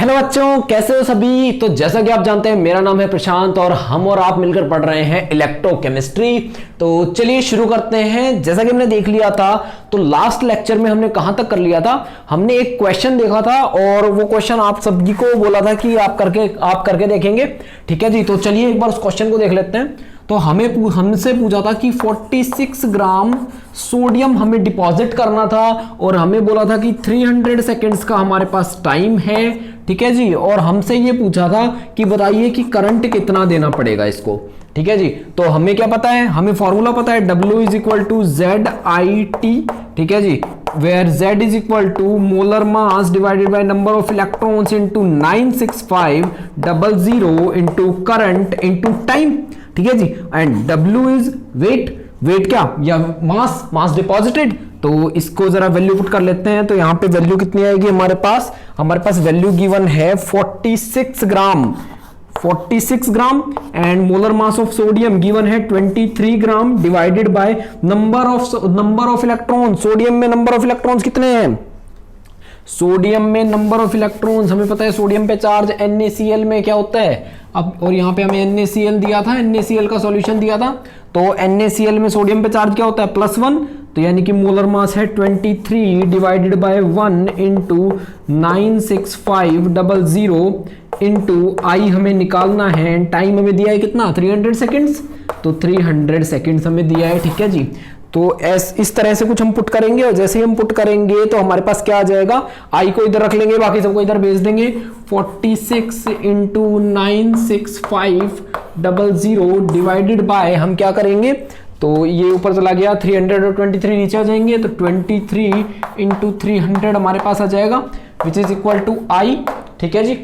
Hello बच्चों, कैसे हो सभी। तो जैसा कि आप जानते हैं मेरा नाम है प्रशांत और हम और आप मिलकर पढ़ रहे हैं इलेक्ट्रोकेमिस्ट्री। तो चलिए शुरू करते हैं। जैसा कि हमने देख लिया था तो लास्ट लेक्चर में हमने कहां तक कर लिया था, हमने एक क्वेश्चन देखा था और वो क्वेश्चन आप सभी को बोला था कि आप करके देखेंगे। ठीक है जी, तो चलिए एक बार उस क्वेश्चन को देख लेते हैं। तो हमसे पूछा था कि 46 ग्राम सोडियम हमें डिपॉजिट करना था और हमें बोला था कि 300 सेकेंड्स का हमारे पास टाइम है। ठीक है जी, और हमसे ये पूछा था कि बताइए कि करंट कितना देना पड़ेगा इसको। ठीक है जी, तो हमें क्या पता है, हमें फॉर्मूला पता है W is equal to ZIT। ठीक है जी, where Z is equal to molar mass divided by number of electrons into 96500 into current into time. ठीक है जी, and W is weight, weight क्या या मास डिपॉजिटेड। तो इसको जरा वैल्यू पुट कर लेते हैं। तो यहां पे वैल्यू कितनी आएगी हमारे पास वैल्यू गिवन है 46 gram and molar mass of sodium given है 23 gram divided by number of electron. Sodium में नंबर ऑफ इलेक्ट्रॉन्स कितने हैं, सोडियम में नंबर ऑफ इलेक्ट्रॉन्स हमें पता है। सोडियम पे चार्ज NaCl में क्या होता है अब, और यहाँ पे हमें NaCl दिया था, NaCl का सॉल्यूशन दिया था। तो NaCl में सोडियम पे चार्ज क्या होता है +1, तो यानी कि मोलर मास है 23 डिवाइडेड बाय 1 इंटू 96500 इंटू आई हमें निकालना है। टाइम हमें दिया है कितना 300 सेकेंड्स, तो 300 सेकेंड्स हमें दिया है। ठीक है जी, तो इस तरह से कुछ हम पुट करेंगे और जैसे ही हम पुट करेंगे तो हमारे पास क्या आ जाएगा, आई को इधर रख लेंगे, बाकी सबको इधर भेज देंगे। 46 इंटू 96500 डिवाइडेड बाय हम क्या करेंगे, तो ये ऊपर चला गया 300 और 23 नीचे आ जाएंगे, तो 23 इंटू 300 हमारे पास आ जाएगा विच इज इक्वल टू आई। ठीक है जी,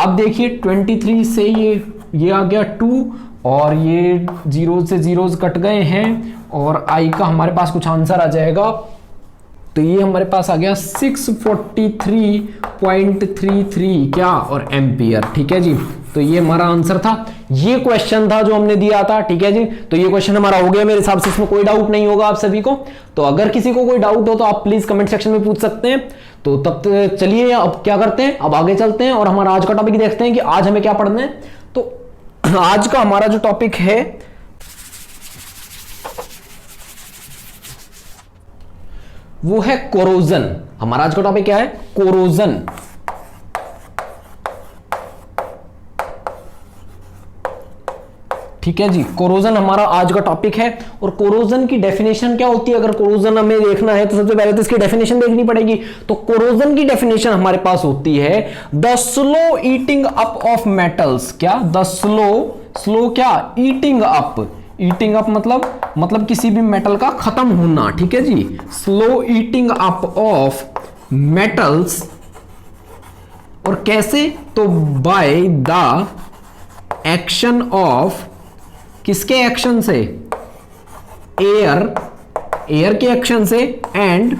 अब देखिए 23 से ये आ गया 2 और ये 0 से जीरोस कट गए हैं और आई का हमारे पास कुछ आंसर आ जाएगा। तो ये हमारे पास आ गया 643.33 क्या और एम्पियर। ठीक है जी, तो ये हमारा आंसर था। ये क्वेश्चन था जो हमने दिया था। ठीक है जी, तो ये क्वेश्चन हमारा हो गया मेरे हिसाब से, इसमें कोई डाउट नहीं होगा आप सभी को। तो अगर किसी को कोई डाउट हो तो आप प्लीज कमेंट सेक्शन में पूछ सकते हैं। तो तब चलिए अब क्या करते हैं, अब आगे चलते हैं और हमारा आज का टॉपिक देखते हैं कि आज हमें क्या पढ़ना है। तो आज का हमारा जो टॉपिक है वो है कोरोजन। हमारा आज का टॉपिक क्या है, कोरोजन। ठीक है जी, कोरोजन हमारा आज का टॉपिक है। और कोरोजन की डेफिनेशन क्या होती है, अगर कोरोजन हमें देखना है तो सबसे पहले तो इसकी डेफिनेशन देखनी पड़ेगी। तो कोरोजन की डेफिनेशन हमारे पास होती है the slow eating up of metals. क्या, द स्लो क्या, ईटिंग अप मतलब किसी भी मेटल का खत्म होना। ठीक है जी, slow eating up of metals. और कैसे, तो बाय द एक्शन ऑफ, किसके एक्शन से, एयर के एक्शन से and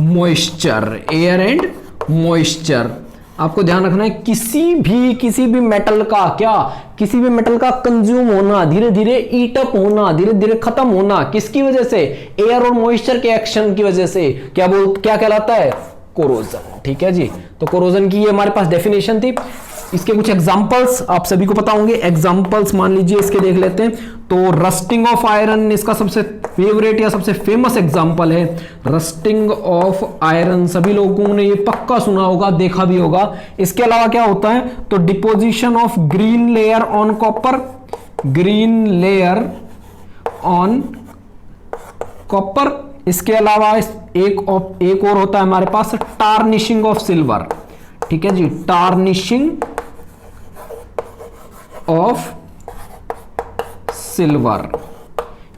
moisture, air and moisture. आपको ध्यान रखना है किसी भी मेटल का क्या, किसी भी मेटल का कंज्यूम होना, धीरे धीरे ईट अप होना, धीरे धीरे खत्म होना, किसकी वजह से, एयर और मॉइस्चर के एक्शन की वजह से क्या कहलाता है, कोरोजन। ठीक है जी, तो कोरोजन की ये हमारे पास डेफिनेशन थी। इसके कुछ एग्जांपल्स आप सभी को पता होंगे, एग्जांपल्स मान लीजिए इसके देख लेते हैं। तो रस्टिंग ऑफ आयरन इसका सबसे फेवरेट या सबसे फेमस एग्जांपल है, रस्टिंग ऑफ आयरन। सभी लोगों ने ये पक्का सुना होगा, देखा भी होगा। इसके अलावा क्या होता है, तो deposition of green layer on copper, green layer on copper. इसके अलावा एक और होता है हमारे पास टार्निशिंग ऑफ सिल्वर। ठीक है जी, टार्निशिंग ऑफ सिल्वर,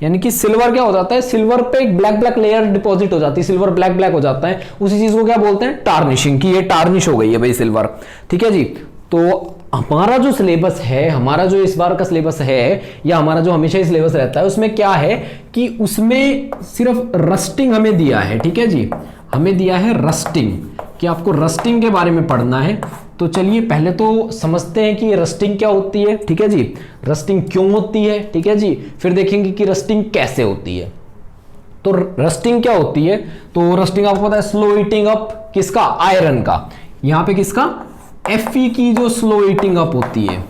यानी कि सिल्वर क्या हो जाता है, सिल्वर पे एक ब्लैक लेयर डिपॉजिट हो जाती है, सिल्वर ब्लैक हो जाता है, उसी चीज को क्या बोलते हैं, टार्निशिंग, की ये टार्निश हो गई है भाई सिल्वर। ठीक है जी, तो हमारा जो सिलेबस है, हमारा जो इस बार का सिलेबस है या हमारा जो हमेशा ही सिलेबस रहता है, उसमें क्या है कि उसमें सिर्फ रस्टिंग हमें दिया है। ठीक है जी, हमें दिया है रस्टिंग, कि आपको रस्टिंग के बारे में पढ़ना है। तो चलिए पहले तो समझते हैं कि रस्टिंग क्या होती है। ठीक है जी, रस्टिंग क्यों होती है। ठीक है जी, फिर देखेंगे कि रस्टिंग कैसे होती है। तो रस्टिंग क्या होती है, तो रस्टिंग आपको पता है स्लो ईटिंग अप किसका, आयरन का। यहां पे किसका, Fe की जो स्लो ईटिंग अप होती है,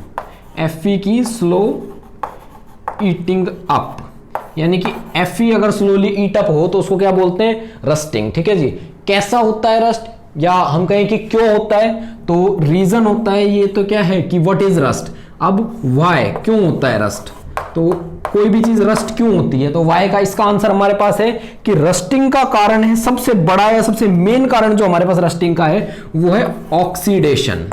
Fe की स्लो ईटिंग अप, यानी कि Fe अगर स्लोली ईट अप हो तो उसको क्या बोलते हैं, रस्टिंग। ठीक है जी। कैसा होता है रस्ट, या हम कहें कि क्यों होता है, तो रीजन होता है ये तो क्या है कि व्हाट इज रस्ट। अब वाई, क्यों होता है रस्ट, तो कोई भी चीज रस्ट क्यों होती है, तो वाई का इसका आंसर हमारे पास है कि रस्टिंग का कारण है, सबसे बड़ा या सबसे मेन कारण जो हमारे पास रस्टिंग का है वो है ऑक्सीडेशन।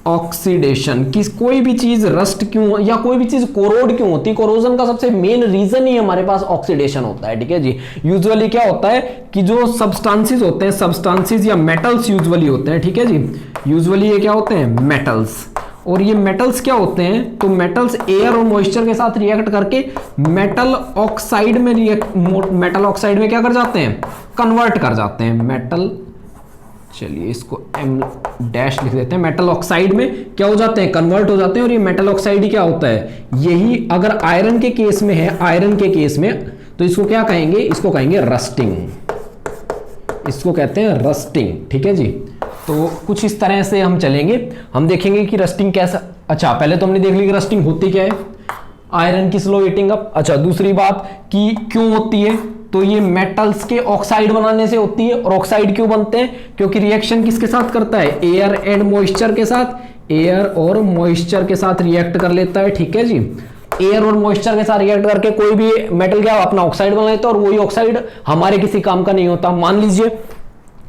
ऑक्सीडेशन, किस कोई भी चीज रस्ट क्यों या कोई भी चीज कोरोड क्यों होती है, कोरोजन का सबसे मेन रीजन ही हमारे पास ऑक्सीडेशन होता है। ठीक है जी। यूजुअली क्या होता है कि जो सब्सटेंसेस होते हैं, सब्सटेंसेस या मेटल्स यूजुअली होते हैं, ठीक है जी, यूजुअली ये क्या होते हैं, मेटल्स। और ये मेटल्स क्या होते हैं, तो मेटल्स एयर और मॉइस्चर के साथ रिएक्ट करके मेटल ऑक्साइड में मेटल ऑक्साइड में क्या कर जाते हैं, कन्वर्ट कर जाते हैं। मेटल, चलिए इसको M डैश लिख देते हैं, मेटल ऑक्साइड में क्या हो जाते हैं, कन्वर्ट हो जाते हैं। और ये मेटल ऑक्साइड ही क्या होता है, यही अगर आयरन के केस में है, आयरन के केस में तो इसको क्या कहेंगे, इसको कहेंगे रस्टिंग, इसको कहते हैं रस्टिंग। ठीक है जी। तो कुछ इस तरह से हम चलेंगे, हम देखेंगे कि रस्टिंग कैसा। अच्छा, पहले तो हमने देख ली कि रस्टिंग होती क्या है, आयरन की स्लो हीटिंग अप। अच्छा, दूसरी बात कि क्यों होती है, तो ये मेटल्स के ऑक्साइड बनाने से होती है। और ऑक्साइड क्यों बनते हैं, क्योंकि रिएक्शन किसके साथ करता है, एयर एंड मॉइस्चर के साथ, एयर और मॉइस्चर के साथ रिएक्ट कर लेता है। ठीक है जी। एयर और मॉइस्चर के साथ रिएक्ट करके कोई भी मेटल क्या अपना ऑक्साइड बना लेता है, और वही ऑक्साइड हमारे किसी काम का नहीं होता। मान लीजिए,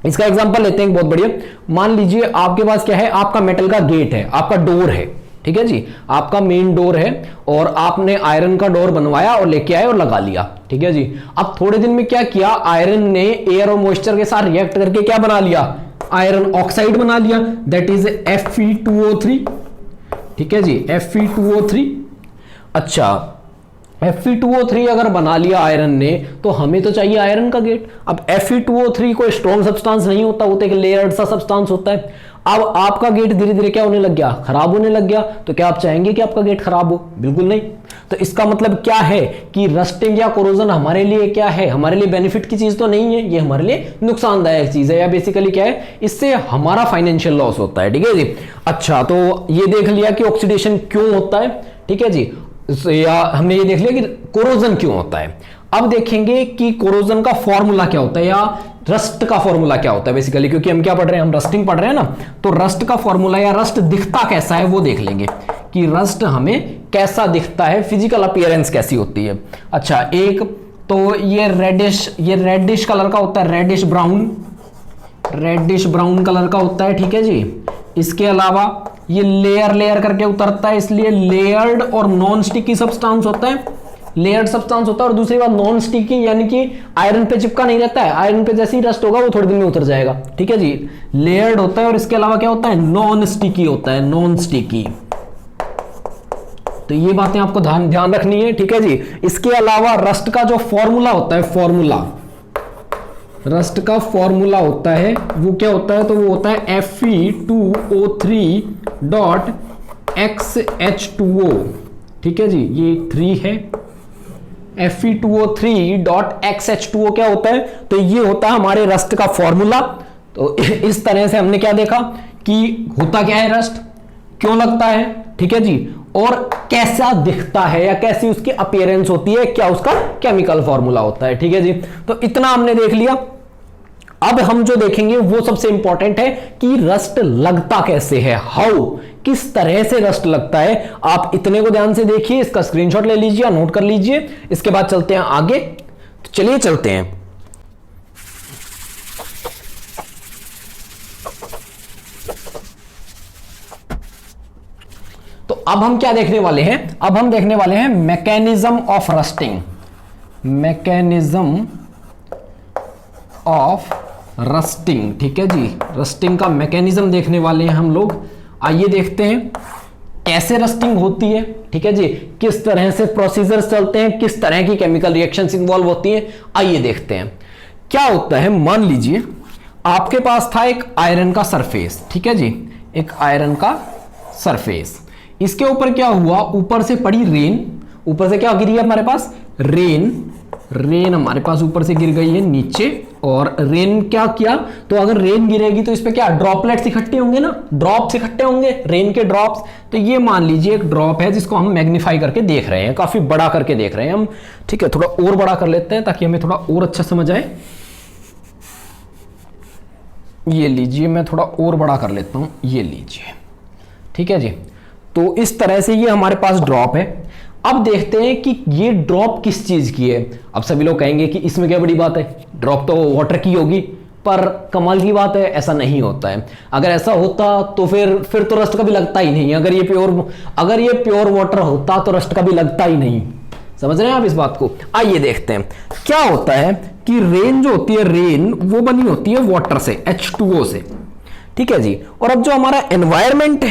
इसका एग्जांपल लेते हैं बहुत बढ़िया। मान लीजिए आपके पास क्या है, आपका मेटल का गेट है, आपका डोर है, ठीक है जी, आपका मेन डोर है, और आपने आयरन का डोर बनवाया और लेके आए और लगा लिया। ठीक है जी। अब थोड़े दिन में क्या किया, आयरन ने एयर और मॉइस्चर के साथ रिएक्ट करके क्या बना लिया, आयरन ऑक्साइड बना लिया, दैट इज Fe2O3। ठीक है जी, Fe2O3। अच्छा, Fe2O3 अगर बना लिया आयरन ने, तो हमें तो चाहिए आयरन का गेट। अब Fe2O3 कोई स्ट्रॉन्ग सब्सटेंस नहीं होता, वो तो एक लेयर्ड सा सब्सटेंस होता है। अब आपका गेट धीरे धीरे क्या होने लग गया, खराब होने लग गया, तो क्या आप चाहेंगे कि आपका गेट खराब हो, बिल्कुल नहीं। तो इसका मतलब क्या है कि रस्टिंग या कोरोजन हमारे लिए क्या है, हमारे लिए बेनिफिट की चीज तो नहीं है, ये हमारे लिए नुकसानदायक चीज है, या बेसिकली क्या है, इससे हमारा फाइनेंशियल लॉस होता है। ठीक है जी। अच्छा, तो ये देख लिया कि ऑक्सीडेशन क्यों होता है, ठीक है जी, या हमने ये देख लिया कि कोरोजन क्यों होता है। अब देखेंगे कि कोरोजन का फॉर्मूला क्या होता है, या रस्ट का फॉर्मूला क्या होता है बेसिकली, क्योंकि हम क्या पढ़ रहे हैं, हम रस्टिंग पढ़ रहे हैं ना, तो रस्ट का फॉर्मूला या रस्ट दिखता कैसा है वो देख लेंगे कि रस्ट हमें कैसा दिखता है, फिजिकल अपीयरेंस कैसी होती है। अच्छा, एक तो ये रेडिश कलर का होता है, रेडिश ब्राउन कलर का होता है। ठीक है जी। इसके अलावा ये लेयर करके उतरता है, इसलिए लेयर्ड और नॉन स्टिकी सब्सटेंस होता है, लेयर्ड सब्सटेंस होता है। और दूसरी बात नॉन स्टिकी, यानी कि आयरन पे चिपका नहीं रहता है, आयरन पे जैसे ही रस्ट होगा वो थोड़े दिन में उतर जाएगा। ठीक है जी। लेयर्ड होता है, और इसके अलावा क्या होता है, नॉन स्टिकी होता है, नॉन स्टिकी। तो ये बातें आपको ध्यान रखनी है। ठीक है जी। इसके अलावा रस्ट का जो फॉर्मूला होता है, रस्ट का फॉर्मूला होता है वो क्या होता है, तो वो होता है Fe2O3.XH2O। ठीक है जी, ये 3 है, Fe2O3.XH2O क्या होता है, तो ये होता है हमारे रस्ट का फॉर्मूला। तो इस तरह से हमने क्या देखा कि होता क्या है रस्ट, क्यों लगता है, ठीक है जी, और कैसा दिखता है या कैसी उसकी अपीयरेंस होती है, क्या उसका केमिकल फॉर्मूला होता है। ठीक है जी। तो इतना हमने देख लिया। अब हम जो देखेंगे वो सबसे इंपॉर्टेंट है कि रस्ट लगता कैसे है, हाउ, किस तरह से रस्ट लगता है। आप इतने को ध्यान से देखिए, इसका स्क्रीनशॉट ले लीजिए, नोट कर लीजिए। इसके बाद चलते हैं आगे। तो चलिए चलते हैं। तो अब हम क्या देखने वाले हैं, अब हम देखने वाले हैं mechanism of rusting, mechanism of rusting. ठीक है जी, रस्टिंग का मैकेनिज्म देखने वाले हैं हम लोग। आइए देखते हैं कैसे रस्टिंग होती है। ठीक है जी, किस तरह से प्रोसीजर्स चलते हैं, किस तरह की केमिकल रिएक्शंस इन्वॉल्व होती हैं, आइए देखते हैं क्या होता है। मान लीजिए आपके पास था एक आयरन का सरफेस, ठीक है जी, एक आयरन का सरफेस। इसके ऊपर क्या हुआ, ऊपर से पड़ी रेन, ऊपर से क्या गिरी है हमारे पास, रेन, रेन हमारे पास ऊपर से गिर गई है नीचे, और रेन क्या किया, तो अगर रेन गिरेगी तो इस पे क्या ड्रॉपलेट्स इकट्ठे होंगे ना, ड्रॉप्स इकट्ठे होंगे, रेन के ड्रॉप्स। तो ये मान लीजिए एक ड्रॉप है जिसको हम मैग्नीफाई करके देख रहे हैं, काफी बड़ा करके देख रहे हैं हम। ठीक है, थोड़ा और बड़ा कर लेते हैं ताकि हमें थोड़ा और अच्छा समझ आए। ये लीजिए, मैं थोड़ा और बड़ा कर लेता हूं, ये लीजिए। ठीक है जी, तो इस तरह से ये हमारे पास ड्रॉप है। अब देखते हैं कि ये ड्रॉप किस चीज की है। अब सभी लोग कहेंगे कि इसमें क्या बड़ी बात है, ड्रॉप तो वाटर की होगी, पर कमाल की बात है ऐसा नहीं होता है। अगर ऐसा होता तो फिर तो रस्ट का भी लगता ही नहीं। अगर ये प्योर वाटर होता तो रस्ट का भी लगता ही नहीं। समझ रहे हैं आप इस बात को? आइए देखते हैं क्या होता है कि रेन जो होती है, रेन वो बनी होती है वाटर से, H2O से। ठीक है जी, और अब जो हमारा एनवायरमेंट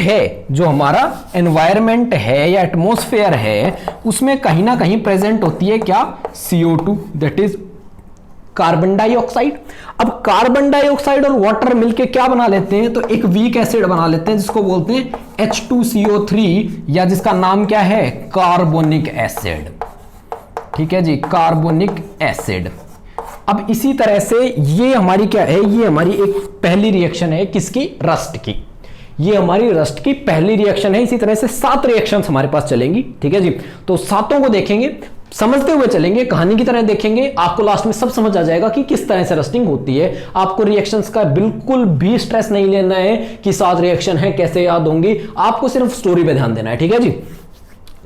है या एटमॉस्फेयर है, उसमें कहीं ना कहीं प्रेजेंट होती है क्या, CO2, that is carbon dioxide. अब कार्बन डाइऑक्साइड और वाटर मिलके क्या बना लेते हैं, तो एक वीक एसिड बना लेते हैं जिसको बोलते हैं H2CO3, या जिसका नाम क्या है, कार्बोनिक एसिड। ठीक है जी, कार्बोनिक एसिड। अब इसी तरह से ये हमारी क्या है, ये हमारी एक पहली रिएक्शन है किसकी, रस्ट की। ये हमारी रस्ट की पहली रिएक्शन है। इसी तरह से 7 रिएक्शंस हमारे पास चलेंगी। ठीक है जी, तो 7 को देखेंगे, समझते हुए चलेंगे, कहानी की तरह देखेंगे। आपको लास्ट में सब समझ आ जाएगा कि किस तरह से रस्टिंग होती है। आपको रिएक्शंस का बिल्कुल भी स्ट्रेस नहीं लेना है कि 7 रिएक्शन है कैसे याद होंगी, आपको सिर्फ स्टोरी पे ध्यान देना है। ठीक है जी,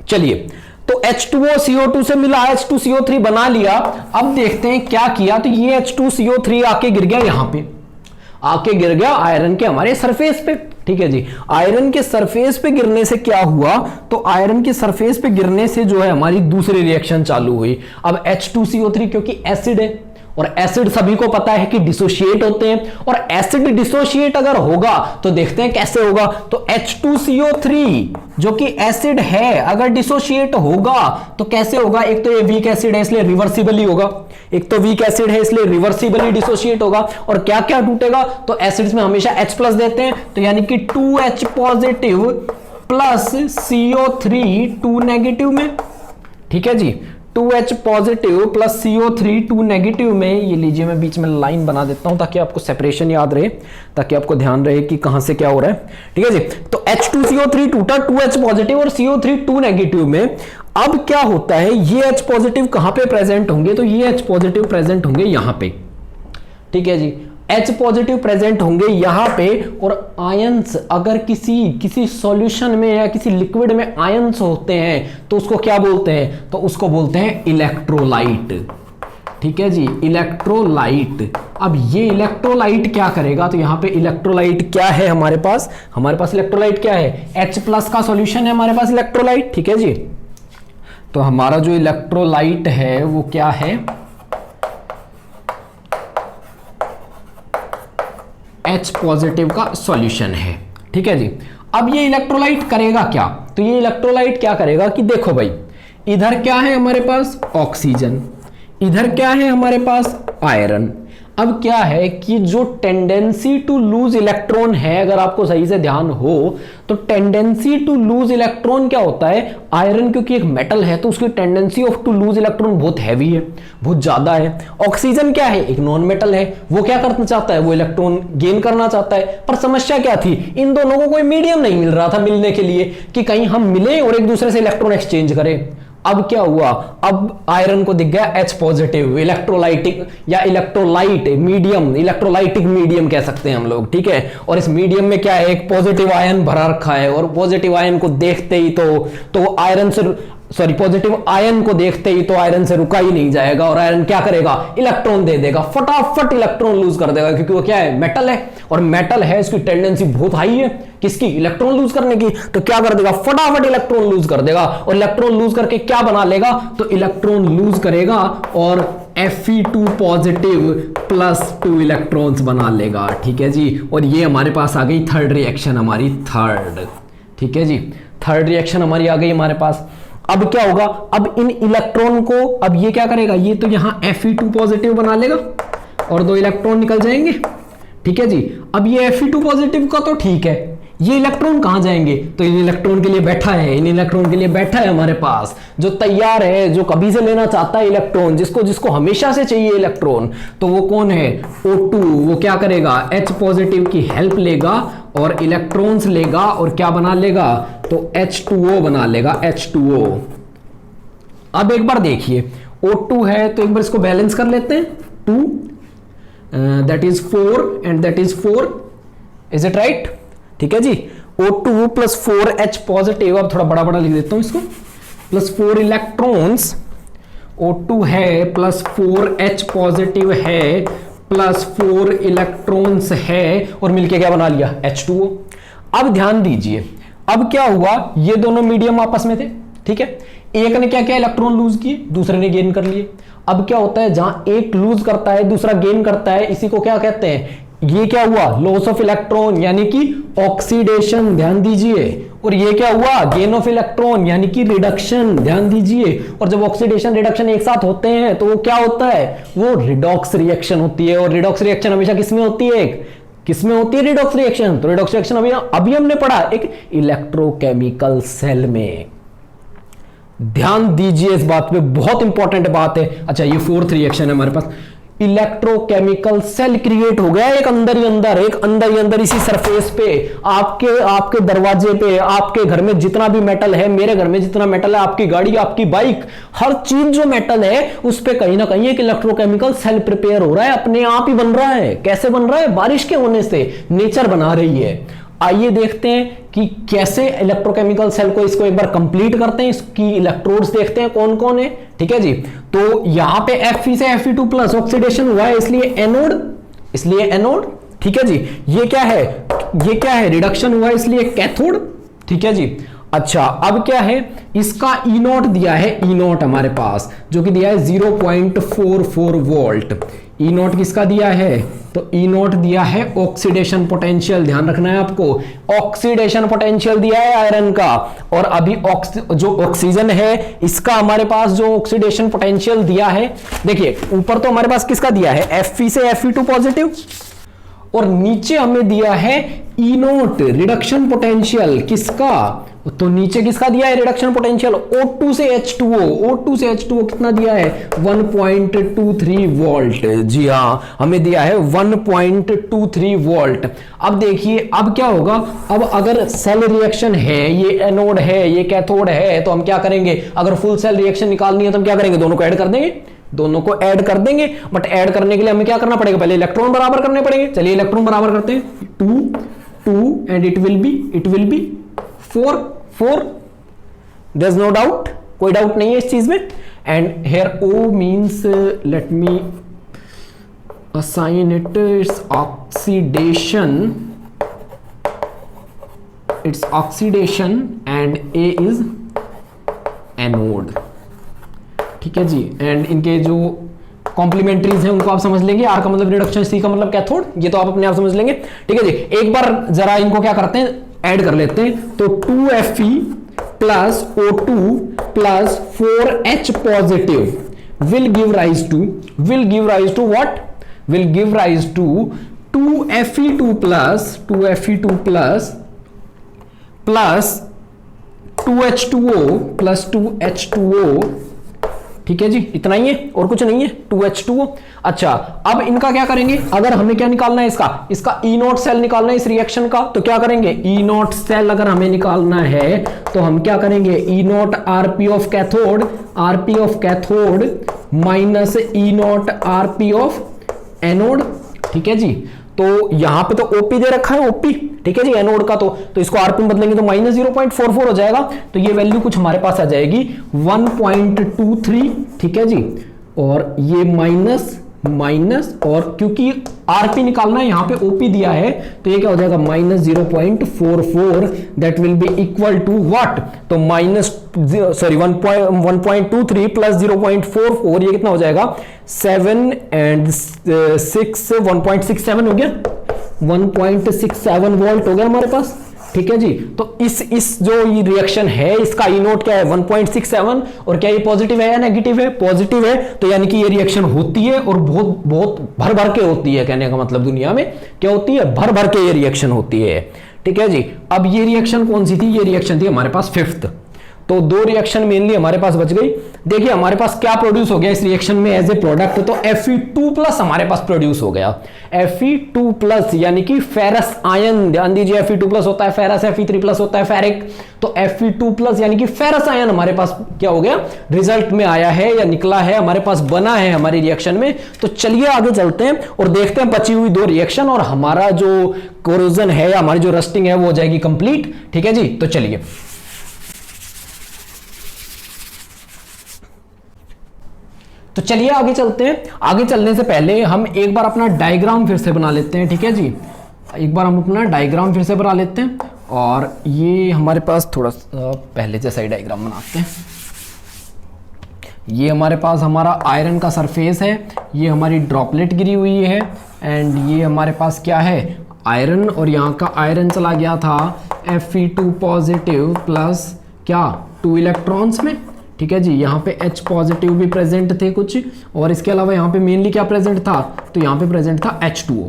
चलिए, तो H2O CO2 से मिला, H2CO3 बना लिया। अब देखते हैं क्या किया, तो ये H2CO3 आके गिर गया, यहां पे आके गिर गया आयरन के हमारे सरफेस पे। ठीक है जी, आयरन के सरफेस पे गिरने से क्या हुआ, तो आयरन के सरफेस पे गिरने से जो है हमारी दूसरी रिएक्शन चालू हुई। अब H2CO3 क्योंकि एसिड है, और एसिड सभी को पता है कि डिसोशिएट होते हैं, और एसिड डिसोशिएट अगर होगा तो देखते हैं कैसे होगा। तो H2CO3 जो कि एसिड है अगर डिसोशिएट होगा तो कैसे होगा, एक तो ये वीक एसिड है इसलिए रिवर्सिबली होगा, एक तो वीक एसिड है इसलिए रिवर्सिबली डिसोशिएट होगा। और क्या क्या टूटेगा, तो एसिड्स में हमेशा H+ देते हैं, तो यानी कि 2H positive plus CO3 2 negative में। ठीक है जी, 2H positive plus CO3 2 negative में। ये लीजिए, मैं बीच में लाइन बना देता हूं ताकि आपको सेपरेशन याद रहे, ताकि आपको ध्यान रहे कि कहां से क्या हो रहा है। ठीक है जी, तो H2CO3 टूटा, 2H पॉजिटिव और CO3 2 नेगेटिव में। अब क्या होता है, ये H पॉजिटिव कहां पे प्रेजेंट होंगे, तो ये H पॉजिटिव प्रेजेंट होंगे यहां पे। ठीक है जी, H पॉजिटिव प्रेजेंट होंगे यहां पे। और आयंस अगर किसी सॉल्यूशन में या किसी लिक्विड में आयंस होते हैं तो उसको क्या बोलते हैं, तो उसको बोलते हैं इलेक्ट्रोलाइट। ठीक है जी, इलेक्ट्रोलाइट। अब ये इलेक्ट्रोलाइट क्या करेगा, तो यहां पे इलेक्ट्रोलाइट क्या है हमारे पास इलेक्ट्रोलाइट क्या है, H+ का सॉल्यूशन है हमारे पास इलेक्ट्रोलाइट। ठीक है जी, तो हमारा जो इलेक्ट्रोलाइट है वो क्या है, H पॉजिटिव का सॉल्यूशन है। ठीक है जी, अब ये इलेक्ट्रोलाइट करेगा क्या, तो ये इलेक्ट्रोलाइट क्या करेगा कि देखो भाई, इधर क्या है हमारे पास ऑक्सीजन, इधर क्या है हमारे पास आयरन। अब क्या है कि जो टेंडेंसी टू लूज इलेक्ट्रॉन है, अगर आपको सही से ध्यान हो तो टेंडेंसी टू लूज इलेक्ट्रॉन क्या होता है, आयरन क्योंकि एक मेटल है तो उसकी tendency of to lose electron बहुत हैवी है, बहुत ज्यादा है। ऑक्सीजन क्या है, एक नॉन मेटल है, वो क्या करना चाहता है, वो इलेक्ट्रॉन गेन करना चाहता है। पर समस्या क्या थी, इन दोनों को कोई मीडियम नहीं मिल रहा था मिलने के लिए कि कहीं हम मिले और एक दूसरे से इलेक्ट्रॉन एक्सचेंज करें। अब क्या हुआ, अब आयरन को दिख गया H पॉजिटिव, इलेक्ट्रोलाइटिक या इलेक्ट्रोलाइट मीडियम, इलेक्ट्रोलाइटिक मीडियम कह सकते हैं हम लोग। ठीक है, और इस मीडियम में क्या है, एक पॉजिटिव आयन भरा रखा है, और पॉजिटिव आयन को देखते ही तो आयरन से पॉजिटिव आयन को देखते ही तो आयरन से रुका ही नहीं जाएगा, और आयरन क्या करेगा, इलेक्ट्रॉन दे देगा, फटाफट इलेक्ट्रॉन लूज कर देगा, क्योंकि वो क्या है, मेटल है, और मेटल है इसकी टेंडेंसी बहुत हाई है किसकी, इलेक्ट्रॉन लूज करने की। तो क्या कर देगा, फटाफट इलेक्ट्रॉन लूज कर देगा, और इलेक्ट्रॉन लूज करके क्या बना लेगा, तो इलेक्ट्रॉन लूज करेगा और Fe2 पॉजिटिव प्लस 2 इलेक्ट्रॉन्स बना लेगा। ठीक है जी, और ये हमारे पास आ गई थर्ड रिएक्शन हमारी, थर्ड। ठीक है जी, थर्ड रिएक्शन हमारी आ गई हमारे पास। अब क्या होगा, अब इन इलेक्ट्रॉन को, अब ये क्या करेगा, ये तो यहां Fe2 पॉजिटिव बना लेगा और 2 इलेक्ट्रॉन निकल जाएंगे। ठीक है जी, अब ये Fe2 पॉजिटिव का तो ठीक है, ये इलेक्ट्रॉन कहां जाएंगे? तो इन इलेक्ट्रॉन के लिए बैठा है, इन इलेक्ट्रॉन के लिए बैठा है हमारे पास, जो तैयार है, जो कभी से लेना चाहता है इलेक्ट्रॉन, जिसको हमेशा से चाहिए इलेक्ट्रॉन, तो वो कौन है? O2। वो क्या करेगा? H पॉजिटिव की हेल्प लेगा और इलेक्ट्रॉन्स लेगा और क्या बना लेगा? तो H2O बना लेगा, H2O। अब एक बार देखिए, O2 है तो एक बार इसको बैलेंस कर लेते हैं, 2 that is 4 and that is 4, is it right? ठीक है जी, O2 प्लस 4H पॉजिटिव, अब थोड़ा बड़ा बड़ा लिख देता हूं इसको, प्लस 4 इलेक्ट्रॉन्स, O2 है प्लस 4H पॉजिटिव है प्लस 4 इलेक्ट्रॉन्स है और मिलके क्या बना लिया? H2O। अब ध्यान दीजिए, अब क्या हुआ? ये दोनों मीडियम आपस में थे, ठीक है, एक ने क्या किया? इलेक्ट्रॉन लूज किए, दूसरे ने गेन कर लिए। अब क्या होता है? जहां एक लूज करता है दूसरा गेन करता है, इसी को क्या कहते हैं? ये क्या हुआ? लॉस ऑफ इलेक्ट्रॉन यानी कि ऑक्सीडेशन, ध्यान दीजिए। और ये क्या हुआ? गेन ऑफ इलेक्ट्रॉन यानी कि रिडक्शन, ध्यान दीजिए। और जब ऑक्सीडेशन रिडक्शन एक साथ होते हैं तो वो क्या होता है? वो रिडॉक्स रिएक्शन होती है। और रिडॉक्स रिएक्शन हमेशा किसमें होती है? किसमें होती है रिडॉक्स रिएक्शन? तो रिडॉक्स रिएक्शन अभी हमने पढ़ा एक इलेक्ट्रोकेमिकल सेल में। ध्यान दीजिए इस बात पे, बहुत इंपॉर्टेंट बात है। अच्छा, ये फोर्थ रिएक्शन है हमारे पास, इलेक्ट्रोकेमिकल सेल क्रिएट हो गया एक अंदर ही अंदर इसी सरफेस पे, आपके दरवाजे पे, आपके घर में जितना भी मेटल है, मेरे घर में जितना मेटल है, आपकी गाड़ी, आपकी बाइक, हर चीज जो मेटल है उस पे कहीं ना कहीं एक इलेक्ट्रोकेमिकल सेल प्रिपेयर हो रहा है, अपने आप ही बन रहा है। कैसे बन रहा है? बारिश के होने से नेचर बना रही है। आइए देखते हैं कि कैसे इलेक्ट्रोकेमिकल सेल को, इसको एक बार कंप्लीट करते हैं, इसकी इलेक्ट्रोड्स देखते हैं कौन कौन है। ठीक है जी, तो यहां पे Fe से Fe2+ ऑक्सीडेशन हुआ है, इसलिए एनोड। ठीक है जी, ये क्या है? रिडक्शन हुआ है, इसलिए कैथोड। ठीक है जी। अच्छा, अब क्या है? इसका E0 दिया है, E0 हमारे पास जो कि दिया है 0.44 वोल्ट। E0 किसका दिया है? तो E0 दिया है ऑक्सीडेशन पोटेंशियल, ध्यान रखना है आपको, ऑक्सीडेशन पोटेंशियल दिया है आयरन का। और अभी जो ऑक्सीजन है इसका हमारे पास जो ऑक्सीडेशन पोटेंशियल दिया है, देखिए ऊपर तो हमारे पास किसका दिया है? Fe से Fe2 पॉजिटिव, और नीचे हमें दिया है E0 रिडक्शन पोटेंशियल। किसका? तो नीचे किसका दिया है रिडक्शन पोटेंशियल? O2 से H2O कितना दिया है? 1.23 वोल्ट। जी हाँ, हमें दिया है 1.23 वोल्ट। अब देखिए, अब क्या होगा? अब अगर सेल रिएक्शन है, ये एनोड है, ये कैथोड है, तो हम क्या करेंगे? अगर फुल सेल रिएक्शन निकालनी है तो हम क्या करेंगे? दोनों को ऐड कर देंगे। बट ऐड करने के लिए हमें क्या करना पड़ेगा? पहले इलेक्ट्रॉन बराबर करने पड़ेंगे। चलिए इलेक्ट्रॉन बराबर करते हैं, 2 and it will be 4। There is no doubt, कोई डाउट नहीं है इस चीज में। And here O means, let me assign its oxidation and A is anode. ठीक है जी। एंड इनके जो कॉम्प्लीमेंट्रीज हैं उनको आप समझ लेंगे। R का मतलब रिडक्शन, C का मतलब कैथोड, ये तो आप अपने आप समझ लेंगे। ठीक है जी। एक बार जरा इनको क्या करते हैं? ऐड कर लेते हैं। तो 2Fe plus O2 plus 4H positive will give rise to what? Will give rise to 2Fe2 plus 2H2O plus 2H2O। ठीक है जी, इतना ही है और कुछ नहीं है, 2H2O। अच्छा, अब इनका क्या करेंगे? अगर हमें क्या निकालना है? इसका E0 सेल निकालना है इस रिएक्शन का, तो क्या करेंगे? E0 सेल अगर हमें निकालना है तो हम क्या करेंगे? E0 Rp of cathode minus E0 Rp of anode. ठीक है जी। तो यहां पे तो OP दे रखा है, OP। ठीक है जी, एनोड का तो इसको RP में बदलेंगे तो माइनस 0.44 हो जाएगा। तो ये वैल्यू कुछ हमारे पास आ जाएगी 1.23। ठीक है जी, और ये माइनस और क्योंकि RP निकालना है, यहां पे OP दिया है, तो ये क्या हो जाएगा? Minus 0.44, that will be equal to what? तो 1.23 प्लस 0.44, ये कितना हो जाएगा? 7 एंड 6 1.67 हो गया, 1.67 वोल्ट हो गया हमारे पास। ठीक है जी। तो इस जो ये रिएक्शन है, इसका E0 क्या है? 1.67। और क्या ये पॉजिटिव है या नेगेटिव है? पॉजिटिव है। तो यानी कि ये रिएक्शन होती है और बहुत भर भर के होती है। कहने का मतलब दुनिया में क्या होती है? भर भर के ये रिएक्शन होती है। ठीक है जी। अब ये रिएक्शन कौन सी थी, ये रिएक्शन थी हमारे पास फिफ्थ। तो दो रिएक्शन मेनली हमारे पास बच गई। देखिए हमारे पास क्या प्रोड्यूस हो गया इस रिएक्शन में एज ए प्रोडक्ट, तो Fe2+ हमारे पास प्रोड्यूस हो गया। Fe2+ यानी कि फेरस आयन, ध्यान दीजिए Fe2+ होता है फेरस, Fe3+ होता है फेरिक, तो Fe2+ यानी कि फेरस आयन हमारे पास क्या हो गया, रिजल्ट में आया है या निकला है, हमारे पास बना है हमारी रिएक्शन में। तो चलिए आगे चलते हैं और देखते हैं बची हुई दो रिएक्शन, और हमारा जो कोरोजन है या हमारी जो रस्टिंग है वो हो जाएगी कंप्लीट। ठीक है जी, तो चलिए तो चलिए आगे चलते हैं। आगे चलने से पहले हम एक बार अपना डायग्राम फिर से बना लेते हैं। ठीक है जी, एक बार हम अपना डायग्राम फिर से बना लेते हैं, और ये हमारे पास थोड़ा सा पहले जैसा ही डायग्राम बनाते हैं। ये हमारे पास हमारा आयरन का सरफेस है, ये हमारी ड्रॉपलेट गिरी हुई है, एंड ये हमारे पास क्या है, आयरन, और यहाँ का आयरन चला गया था Fe2+ प्लस क्या 2 इलेक्ट्रॉन्स में। ठीक है जी, यहाँ पे H+ भी प्रेजेंट थे कुछ, और इसके अलावा यहाँ पे मेनली क्या प्रेजेंट था, तो यहाँ पे प्रेजेंट था H2O।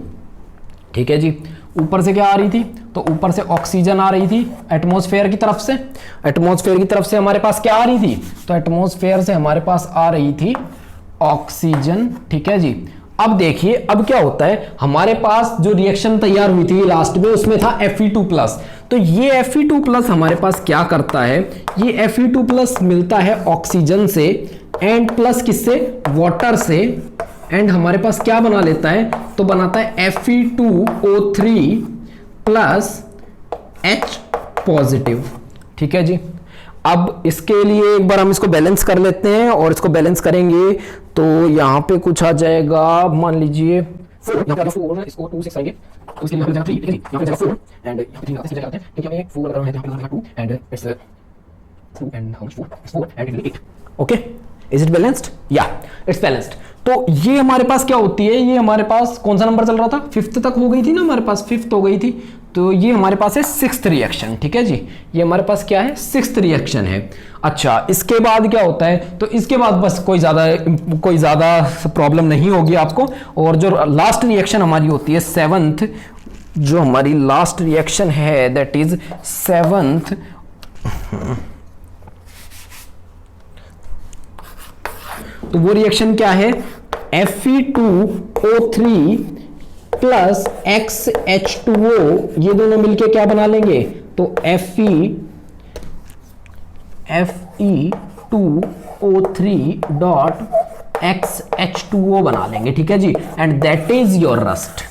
ठीक है जी, ऊपर से क्या आ रही थी, तो ऊपर से ऑक्सीजन आ रही थी एटमॉस्फेयर की तरफ से। एटमॉस्फेयर की तरफ से हमारे पास क्या आ रही थी, तो एटमॉस्फेयर से हमारे पास आ रही थी ऑक्सीजन। ठीक है जी, अब देखिए अब क्या होता है, हमारे पास जो रिएक्शन तैयार हुई थी लास्ट में उसमें था Fe2+, तो ये Fe2+ हमारे पास क्या करता है, ये Fe2+ मिलता है ऑक्सीजन से एंड प्लस किससे, वाटर से, एंड हमारे पास क्या बना लेता है, तो बनाता है Fe2O3 प्लस H+। ठीक है जी, अब इसके लिए एक बार हम इसको बैलेंस कर लेते हैं, और इसको बैलेंस करेंगे तो यहाँ पे कुछ आ जाएगा, मान लीजिए 4, यहाँ पे 4 है, इसको 2 6 आएंगे, तो इसके लिए यहाँ पे 3, यहाँ पे 4 एंड यहाँ पे 3 आते हैं, क्योंकि हमें 4 लग रहा है, यहाँ पे 2 and it's 2 and how much 4 and 8। Okay, is it balanced, या इट्स बैलेंस्ड। तो ये हमारे पास क्या होती है, ये हमारे पास कौन सा नंबर चल रहा था, फिफ्थ तक हो गई थी ना, हमारे पास फिफ्थ हो गई थी, तो ये हमारे पास है सिक्स्थ रिएक्शन। ठीक है जी, ये हमारे पास क्या है, सिक्स्थ रिएक्शन है। अच्छा, इसके बाद क्या होता है, तो इसके बाद बस कोई ज्यादा प्रॉब्लम नहीं होगी आपको, और जो लास्ट रिएक्शन हमारी होती है सेवंथ, जो हमारी लास्ट रिएक्शन है दैट इज सेवंथ, तो वो रिएक्शन क्या है, Fe2O3 प्लस XH2O, ये दोनों मिलके क्या बना लेंगे, तो Fe2O3 डॉट XH2O बना लेंगे। ठीक है जी, and that is your rust.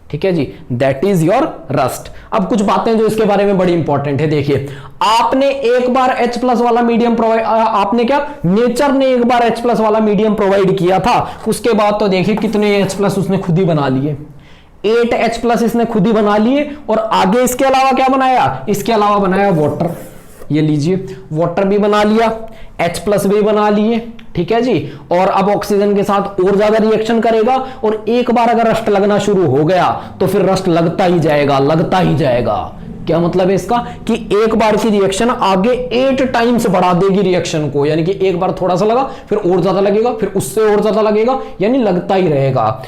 ठीक है जी, दैट इज योर रस्ट। अब कुछ बातें जो इसके बारे में बड़ी इंपॉर्टेंट है, देखिए आपने एक बार H+ वाला मीडियम प्रोवाइड, आपने क्या, नेचर ने एक बार H+ वाला मीडियम प्रोवाइड किया था, उसके बाद तो देखिए कितने H+ उसने खुद ही बना लिए, 8 H+ इसने खुद ही बना लिए, और आगे इसके अलावा क्या बनाया, इसके अलावा बनाया वाटर। ये लीजिए वाटर भी बना लिया, H+ भी बना लिए। ठीक है जी, और अब ऑक्सीजन के साथ और ज्यादा रिएक्शन करेगा, और एक बार अगर रस्ट लगना शुरू हो गया तो फिर रस्ट लगता ही जाएगा, लगता ही जाएगा। क्या मतलब है इसका, कि एक बार की रिएक्शन आगे 8 टाइम्स बढ़ा देगी रिएक्शन को, यानी कि एक बार थोड़ा सा लगा, फिर और ज्यादा लगेगा, फिर उससे और ज्यादा लगेगा, यानी लगता ही रहेगा।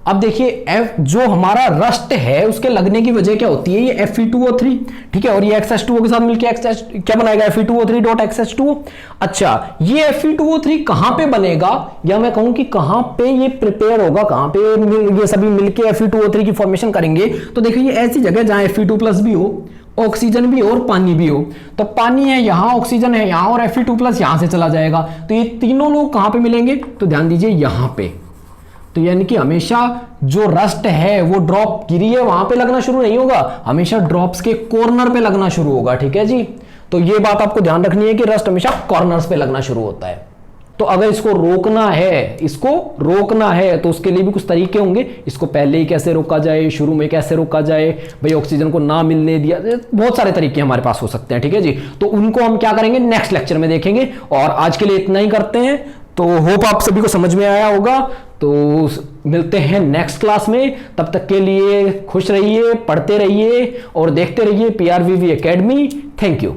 अब देखिए जो हमारा रस्ट है उसके लगने की वजह क्या होती है, ये Fe2O3, ठीक है, और ये XH2O के साथ मिलकर क्या बनाएगा, Fe2O3 डॉट XH2O। अच्छा, ये Fe2O3 कहां पे बनेगा, या मैं कहूं कि कहां पे ये प्रिपेयर होगा, कहां पे ये सभी मिलके Fe2O3 की फॉर्मेशन करेंगे, तो देखिए ये ऐसी जगह जहां Fe2+ भी हो, ऑक्सीजन भी हो और पानी भी हो। तो पानी है यहाँ, ऑक्सीजन है यहाँ, और Fe2+ यहां से चला जाएगा, तो ये तीनों लोग कहां पे मिलेंगे, तो ध्यान दीजिए यहां पे। तो यानी कि हमेशा जो रस्ट है वो ड्रॉप गिरी है वहां पे लगना शुरू नहीं होगा, हमेशा ड्रॉप्स के कॉर्नर पे लगना शुरू होगा। ठीक है जी, तो ये बात आपको ध्यान रखनी है कि रस्ट हमेशा कॉर्नर्स पे लगना शुरू होता है। तो अगर इसको रोकना है तो उसके लिए भी कुछ तरीके होंगे, इसको पहले ही कैसे रोका जाए, शुरू में कैसे रोका जाए, भाई ऑक्सीजन को ना मिलने दिया, बहुत सारे तरीके हमारे पास हो सकते हैं। ठीक है जी, तो उनको हम क्या करेंगे, नेक्स्ट लेक्चर में देखेंगे, और आज के लिए इतना ही करते हैं। तो होप आप सभी को समझ में आया होगा, तो मिलते हैं नेक्स्ट क्लास में, तब तक के लिए खुश रहिए, पढ़ते रहिए और देखते रहिए PRVV एकेडमी। Thank you.